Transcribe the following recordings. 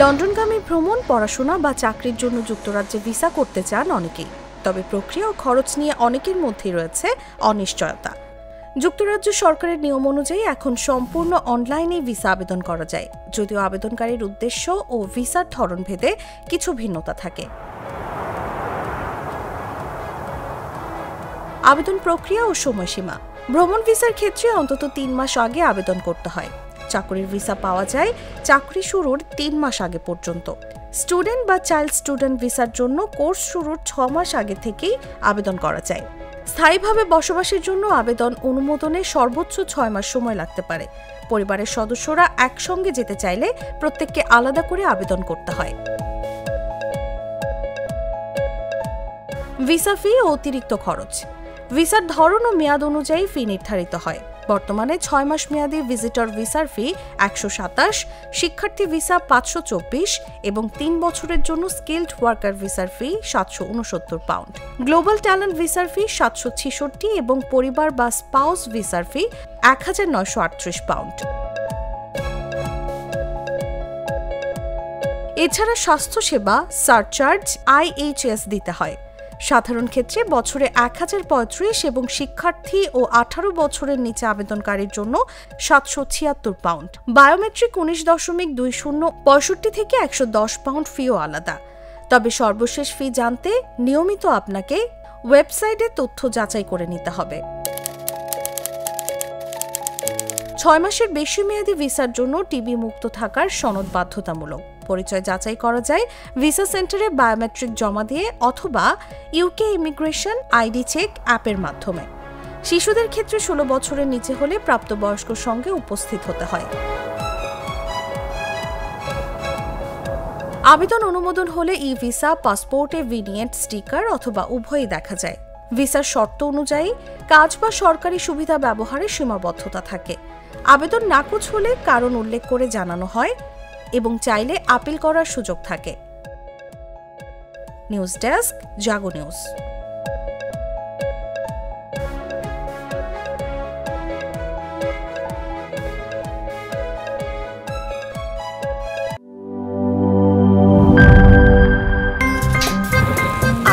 লন্ডনগামী ভ্রমণ, পড়াশোনা বা চাকরির জন্য যুক্তরাজ্যে ভিসা করতে চান অনেকেই। তবে প্রক্রিয়া ও খরচ নিয়ে অনেকের মধ্যেই রয়েছে অনিশ্চয়তা। যুক্তরাজ্য সরকারের নিয়ম অনুযায়ী এখন সম্পূর্ণ অনলাইনে ভিসা আবেদন করা যায়, যদিও আবেদনকারীর উদ্দেশ্য ও ভিসার ধরন ভেদে কিছু ভিন্নতা থাকে। আবেদন প্রক্রিয়া ও সময়সীমা। ভ্রমণ ভিসার ক্ষেত্রে অন্তত 3 মাস আগে আবেদন করতে হয়। চাকরির ভিসা পাওয়া যায় চাকরি শুরুর 3 মাস আগে পর্যন্ত। স্টুডেন্ট বা চাইল্ড স্টুডেন্ট ভিসার জন্য কোর্স শুরুর 6 মাস আগে থেকেই আবেদন করা যায়। স্থায়ীভাবে বসবাসের জন্য আবেদন অনুমোদনে সর্বোচ্চ 6 মাস সময় লাগতে পারে। পরিবারের সদস্যরা একসঙ্গে যেতে চাইলে প্রত্যেককে আলাদা করে আবেদন করতে হয়। ভিসা ফি ও অতিরিক্ত খরচ। ভিসার ধরন ও মেয়াদ অনুযায়ী ফি নির্ধারিত হয়। বর্তমানে 6 মাস মেয়াদী ভিজিটর ভিসার ফি 127, শিক্ষার্থী ভিসা 524 এবং 3 বছরের জন্য স্কিলড ওয়ার্কার ভিসার ফি 769 পাউন্ড। গ্লোবাল ট্যালেন্ট ভিসার ফি 766 এবং পরিবার বা স্পাউস ভিসার ফি 1938 পাউন্ড। এছাড়া স্বাস্থ্যসেবা সারচার্জ IHS দিতে হয়। সাধারণ ক্ষেত্রে বছরে 1035 এবং শিক্ষার্থী ও 18 বছরের নিচে আবেদনকারীর জন্য 776 পাউন্ড। বায়োমেট্রিক 19.20, 65 থেকে 110 পাউন্ড ফিও আলাদা। তবে সর্বশেষ ফি জানতে নিয়মিত আপনাকে ওয়েবসাইটে তথ্য যাচাই করে নিতে হবে। 6 মাসের বেশি মেয়াদী ভিসার জন্য টিবি মুক্ত থাকার সনদ বাধ্যতামূলক। পরিচয় যাচাই করা যায় ভিসা সেন্টারে বায়োমেট্রিক জমা দিয়ে অথবা UK ইমিগ্রেশন ID চেক অ্যাপের মাধ্যমে। শিশুদের ক্ষেত্রে 16 বছরের নিচে হলে প্রাপ্তবয়স্কর সঙ্গে উপস্থিত হতে হয়। আবেদন অনুমোদন হলে ই-ভিসা, পাসপোর্টে ভিনিয়েট স্টিকার অথবা উভয়ই দেখা যায়। ভিসার শর্ত অনুযায়ী কাজ বা সরকারি সুবিধা ব্যবহারে সীমাবদ্ধতা থাকে। আবেদন নাকচ হলে কারণ উল্লেখ করে জানানো হয় এবং চাইলে আপিল করার সুযোগ থাকে। নিউজ ডেস্ক, জাগো নিউজ।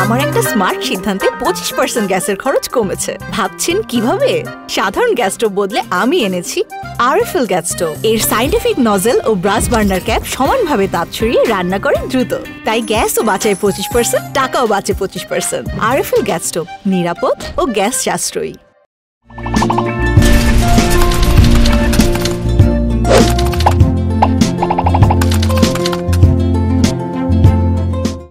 আমার একটা স্মার্ট সিদ্ধান্তে 25% গ্যাসের খরচ কমেছে। ভাবছেন কিভাবে? সাধারণ গ্যাস স্টোভ বদলে আমি এনেছি আরএফএল গ্যাস স্টোভ। এর সাইন্টিফিক নজল ও ব্রাস বার্নার ক্যাপ সমানভাবে তাপ ছড়িয়ে রান্না করে দ্রুত। তাই গ্যাসও বাঁচায় 25%, টাকাও বাঁচে 25%। আরএফএল গ্যাস স্টোভ নিরাপদ ও গ্যাস সাশ্রয়ী।